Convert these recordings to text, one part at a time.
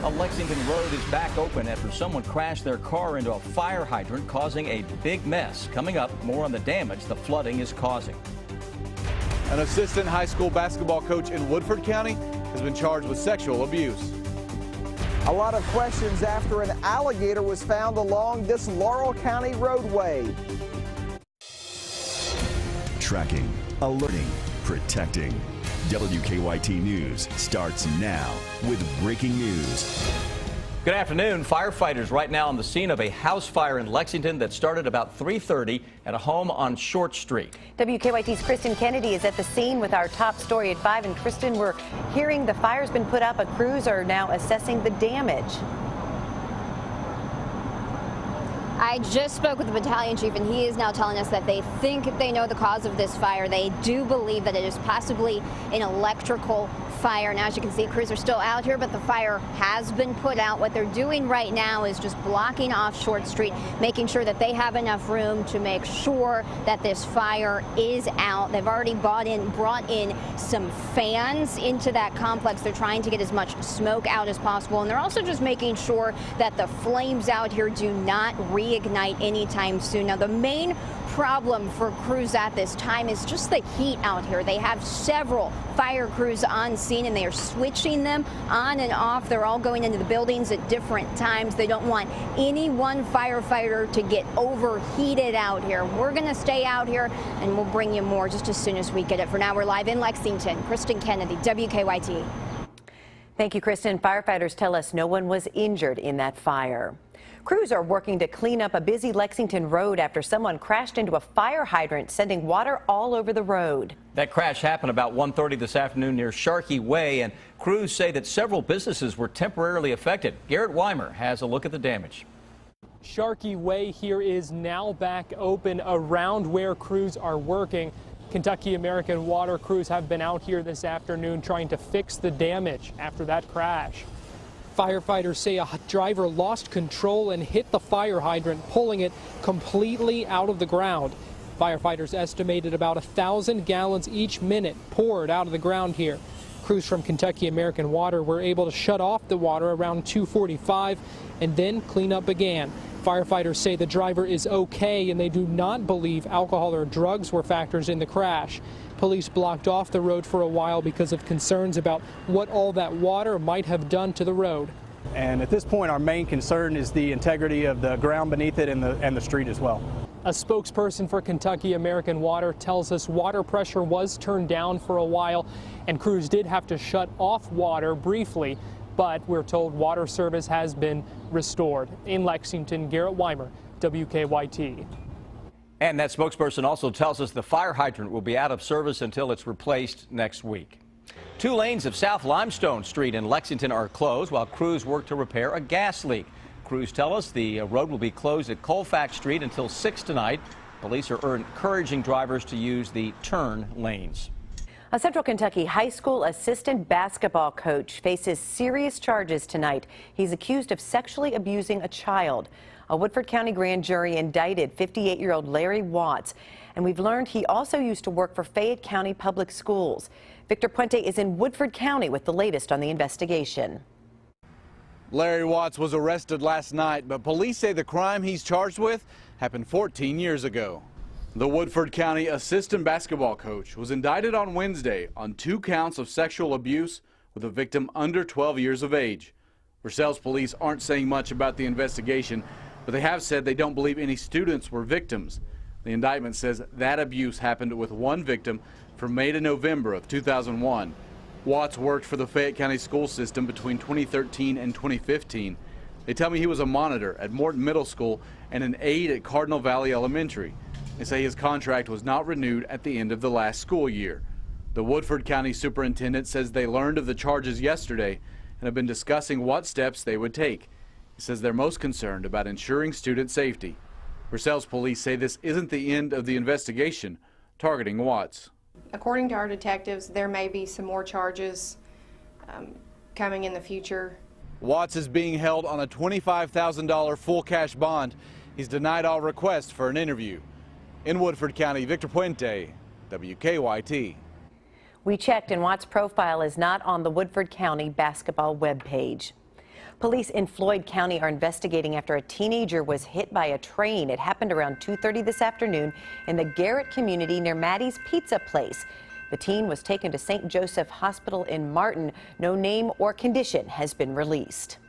A Lexington road is back open after someone crashed their car into a fire hydrant, causing a big mess. Coming up, more on the damage the flooding is causing. An assistant high school basketball coach in Woodford County has been charged with sexual abuse. A lot of questions after an alligator was found along this Laurel County roadway. Tracking, alerting, protecting. WKYT News starts now with breaking news. Good afternoon. Firefighters right now on the scene of a house fire in Lexington that started about 3:30 at a home on Short Street. WKYT's Kristen Kennedy is at the scene with our top story at 5. And Kristen, we're hearing the fire's been put up. Crews are now assessing the damage. I just spoke with the battalion chief, and he is now telling us that they think they know the cause of this fire. They do believe that it is possibly an electrical fire. Now, as you can see, crews are still out here, but the fire has been put out. What they're doing right now is just blocking off Short Street, making sure that they have enough room to make sure that this fire is out. They've already brought in some fans into that complex. They're trying to get as much smoke out as possible, and they're also just making sure that the flames out here do not reignite anytime soon. Now, the main problem for crews at this time is just the heat out here. They have several fire crews on scene, and they are switching them on and off. They're all going into the buildings at different times. They don't want any one firefighter to get overheated out here. We're going to stay out here, and we'll bring you more just as soon as we get it. For now, we're live in Lexington. Kristen Kennedy, WKYT. Thank you, Kristen. Firefighters tell us no one was injured in that fire. Crews are working to clean up a busy Lexington road after someone crashed into a fire hydrant, sending water all over the road. That crash happened about 1:30 this afternoon near Sharkey Way, and crews say that several businesses were temporarily affected. Garrett Weimer has a look at the damage. Sharkey Way here is now back open around where crews are working. Kentucky American Water crews have been out here this afternoon trying to fix the damage after that crash. Firefighters say a driver lost control and hit the fire hydrant, pulling it completely out of the ground. Firefighters estimated about 1,000 gallons each minute poured out of the ground here. Crews from Kentucky American Water were able to shut off the water around 2:45, and then cleanup began. Firefighters say the driver is okay, and they do not believe alcohol or drugs were factors in the crash. Police blocked off the road for a while because of concerns about what all that water might have done to the road. And at this point, our main concern is the integrity of the ground beneath it and the street as well. A spokesperson for Kentucky American Water tells us water pressure was turned down for a while, and crews did have to shut off water briefly, but we're told water service has been restored. In Lexington, Garrett Weimer, WKYT. And that spokesperson also tells us the fire hydrant will be out of service until it's replaced next week. 2 lanes of South Limestone Street in Lexington are closed while crews work to repair a gas leak. Crews tell us the road will be closed at Colfax Street until 6 tonight. Police are encouraging drivers to use the turn lanes. A Central Kentucky high school assistant basketball coach faces serious charges tonight. He's accused of sexually abusing a child. A Woodford County grand jury indicted 58-year-old Larry Watts, and we've learned he also used to work for Fayette County Public Schools. Victor Puente is in Woodford County with the latest on the investigation. Larry Watts was arrested last night, but police say the crime he's charged with happened 14 years ago. The Woodford County assistant basketball coach was indicted on Wednesday on 2 counts of sexual abuse with a victim under 12 years of age. Versailles police aren't saying much about the investigation, but they have said they don't believe any students were victims. The indictment says that abuse happened with 1 victim from May to November of 2001. Watts worked for the Fayette County school system between 2013 and 2015. They tell me he was a monitor at Morton Middle School and an aide at Cardinal Valley Elementary. They say his contract was not renewed at the end of the last school year. The Woodford County superintendent says they learned of the charges yesterday and have been discussing what steps they would take. He says they're most concerned about ensuring student safety. Versailles police say this isn't the end of the investigation targeting Watts. According to our detectives, there may be some more charges coming in the future. Watts is being held on a $25,000 full cash bond. He's denied all requests for an interview. In Woodford County, Victor Puente, WKYT. We checked, and Watts' profile is not on the Woodford County basketball webpage. Police in Floyd County are investigating after a teenager was hit by a train. It happened around 2:30 this afternoon in the Garrett community near Maddie's Pizza Place. The teen was taken to St. Joseph Hospital in Martin. No name or condition has been released.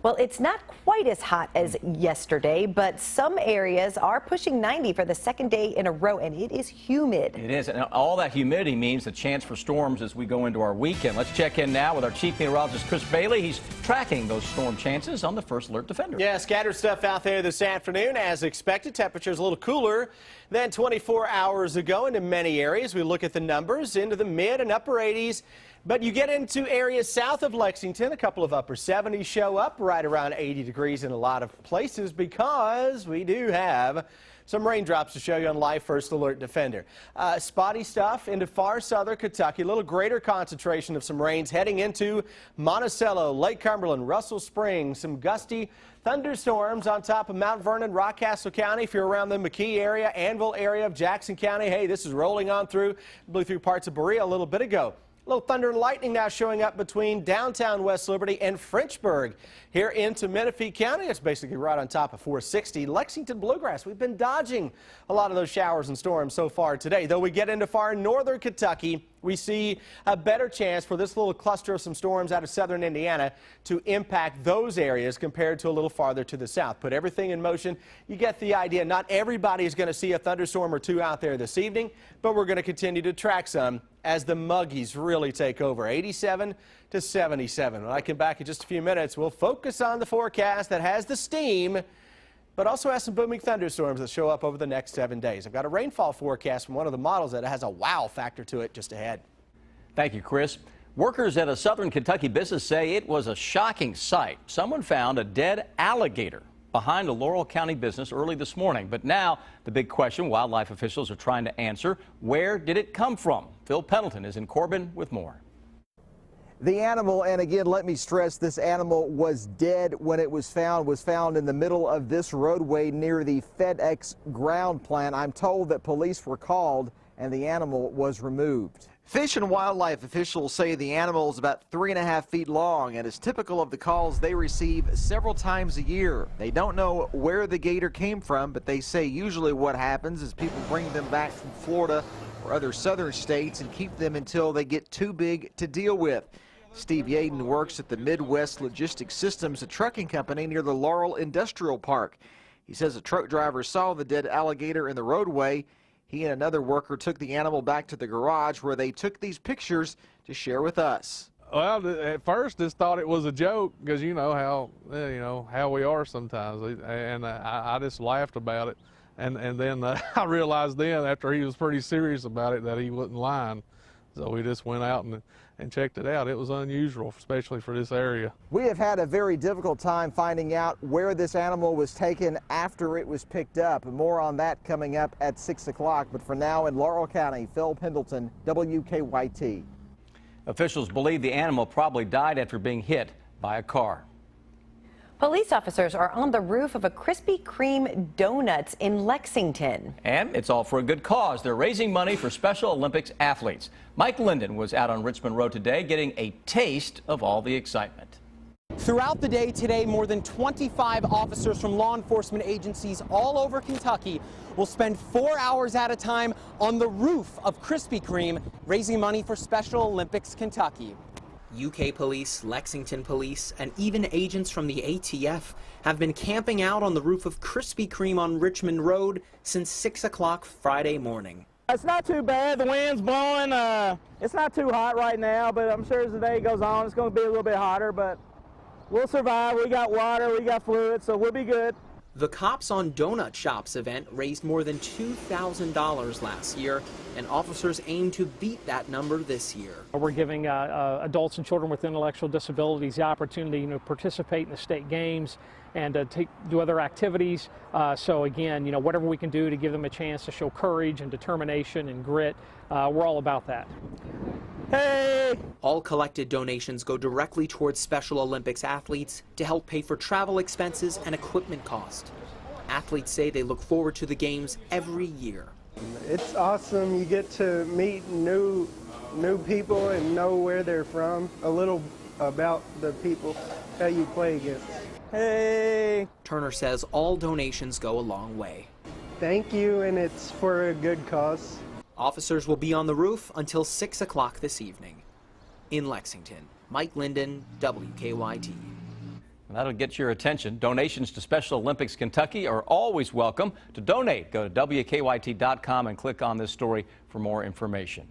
Well, it's not quite as hot as yesterday, but some areas are pushing 90 for the second day in a row, and it is humid. It is, and all that humidity means the chance for storms as we go into our weekend. Let's check in now with our chief meteorologist, Chris Bailey. He's tracking those storm chances on the First Alert Defender. Yeah, scattered stuff out there this afternoon. As expected, temperatures a little cooler than 24 hours ago into many areas. We look at the numbers into the mid and upper 80s. But you get into areas south of Lexington, a couple of upper 70s show up, right around 80 degrees in a lot of places because we do have some raindrops to show you on Live First Alert Defender. Spotty stuff into far southern Kentucky, a little greater concentration of some rains heading into Monticello, Lake Cumberland, Russell Springs, some gusty thunderstorms on top of Mount Vernon, Rockcastle County. If you're around the McKee area, Anvil area of Jackson County, hey, this is rolling on through, blew through parts of Berea a little bit ago. A little thunder and lightning now showing up between downtown West Liberty and Frenchburg here into Menifee County. It's basically right on top of 460. Lexington Bluegrass, we've been dodging a lot of those showers and storms so far today. Though we get into far northern Kentucky, we see a better chance for this little cluster of some storms out of southern Indiana to impact those areas compared to a little farther to the south. Put everything in motion. You get the idea. Not everybody is going to see a thunderstorm or two out there this evening, but we're going to continue to track some as the muggies really take over. 87 to 77. When I come back in just a few minutes, we'll focus on the forecast that has the steam, but also has some booming thunderstorms that show up over the next 7 days. I've got a rainfall forecast from one of the models that has a wow factor to it just ahead. Thank you, Chris. Workers at a southern Kentucky business say it was a shocking sight. Someone found a dead alligator behind a Laurel County business early this morning. But now the big question wildlife officials are trying to answer, where did it come from? Phil Pendleton is in Corbin with more. The animal, and again, let me stress, this animal was dead when it was found in the middle of this roadway near the FedEx ground plant. I'm told that police were called and the animal was removed. Fish and wildlife officials say the animal is about 3.5 feet long and is typical of the calls they receive several times a year. They don't know where the gator came from, but they say usually what happens is people bring them back from Florida or other southern states and keep them until they get too big to deal with. Steve Yaden works at the Midwest Logistics Systems, a trucking company near the Laurel Industrial Park. He says a truck driver saw the dead alligator in the roadway. He and another worker took the animal back to the garage where they took these pictures to share with us. Well, at first just thought it was a joke because you know how we are sometimes, and I just laughed about it, and then I realized then after he was pretty serious about it that he wasn't lying. So we just went out and checked it out. It was unusual, especially for this area. We have had a very difficult time finding out where this animal was taken after it was picked up. More on that coming up at 6 o'clock. But for now, in Laurel County, Phil Pendleton, WKYT. Officials believe the animal probably died after being hit by a car. Police officers are on the roof of a Krispy Kreme donuts in Lexington. And it's all for a good cause. They're raising money for Special Olympics athletes. Mike Linden was out on Richmond Road today getting a taste of all the excitement. Throughout the day today, more than 25 officers from law enforcement agencies all over Kentucky will spend 4 hours at a time on the roof of Krispy Kreme, raising money for Special Olympics Kentucky. UK police, Lexington police, and even agents from the ATF have been camping out on the roof of Krispy Kreme on Richmond Road since 6 o'clock Friday morning. It's not too bad. The wind's blowing. It's not too hot right now, but I'm sure as the day goes on, it's going to be a little bit hotter, but we'll survive. We got water, we got fluid, so we'll be good. The Cops on Donut Shops event raised more than $2,000 last year, and officers aim to beat that number this year. We're giving adults and children with intellectual disabilities the opportunity to participate in the state games and do other activities. So again, whatever we can do to give them a chance to show courage and determination and grit, we're all about that. Hey! All collected donations go directly towards Special Olympics athletes to help pay for travel expenses and equipment costs. Athletes say they look forward to the games every year. It's awesome. You get to meet new people and know where they're from. A little about the people that you play against. Hey! Turner says all donations go a long way. Thank you, and it's for a good cause. Officers will be on the roof until 6 o'clock this evening. In Lexington, Mike Linden, WKYT. That'll get your attention. Donations to Special Olympics Kentucky are always welcome. To donate, go to WKYT.com and click on this story for more information.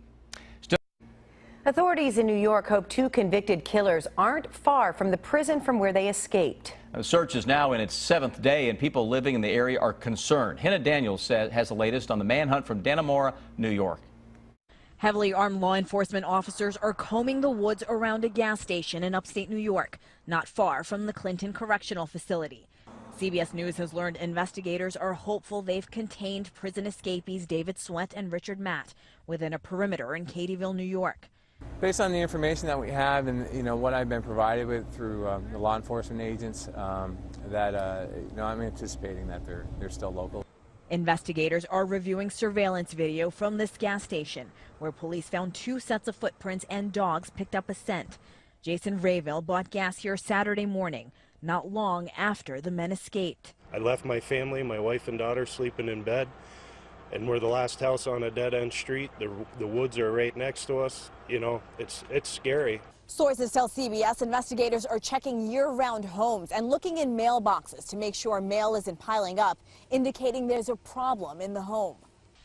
Authorities in New York hope 2 convicted killers aren't far from the prison from where they escaped. The search is now in its 7th day, and people living in the area are concerned. Hannah Daniels has the latest on the manhunt from Dannemora, New York. Heavily armed law enforcement officers are combing the woods around a gas station in upstate New York, not far from the Clinton Correctional Facility. CBS News has learned investigators are hopeful they've contained prison escapees David Sweat and Richard Matt within a perimeter in Katyville, New York. Based on the information that we have and what I've been provided with through the law enforcement agents, I'm anticipating that they're still local. Investigators are reviewing surveillance video from this gas station, where police found 2 sets of footprints and dogs picked up a scent. Jason Rayville bought gas here Saturday morning, not long after the men escaped. I left my family, my wife and daughter, sleeping in bed, and we're the last house on a dead-end street. The woods are right next to us. It's scary. Sources tell CBS investigators are checking year-round homes and looking in mailboxes to make sure mail isn't piling up, indicating there's a problem in the home.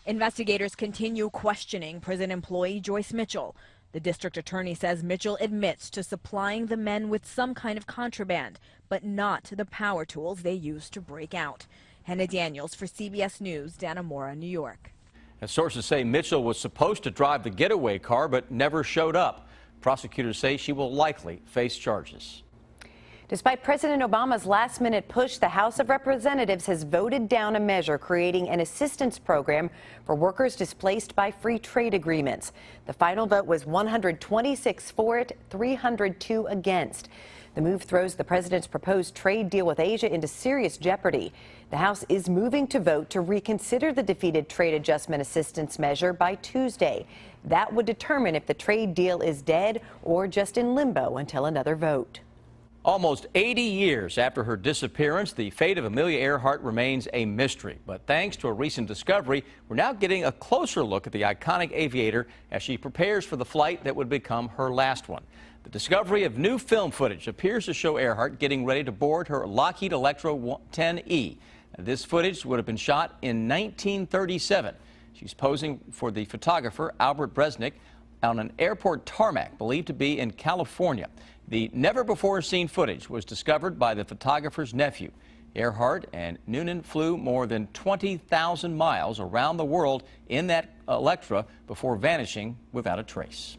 Investigators continue questioning prison employee Joyce Mitchell. The district attorney says Mitchell admits to supplying the men with some kind of contraband, but not the power tools they used to break out. Hannah Daniels for CBS News, Dannemora, New York. As sources say Mitchell was supposed to drive the getaway car but never showed up. Prosecutors say she will likely face charges. Despite President Obama's last-minute push, the House of Representatives has voted down a measure creating an assistance program for workers displaced by free trade agreements. The final vote was 126 for it, 302 against. The move throws the president's proposed trade deal with Asia into serious jeopardy. The House is moving to vote to reconsider the defeated trade adjustment assistance measure by Tuesday. That would determine if the trade deal is dead or just in limbo until another vote. Almost 80 years after her disappearance, the fate of Amelia Earhart remains a mystery. But thanks to a recent discovery, we're now getting a closer look at the iconic aviator as she prepares for the flight that would become her last one. The discovery of new film footage appears to show Earhart getting ready to board her Lockheed Electra 10E. This footage would have been shot in 1937. She's posing for the photographer Albert Bresnik on an airport tarmac believed to be in California. The never-before-seen footage was discovered by the photographer's nephew. Earhart and Noonan flew more than 20,000 miles around the world in that Electra before vanishing without a trace.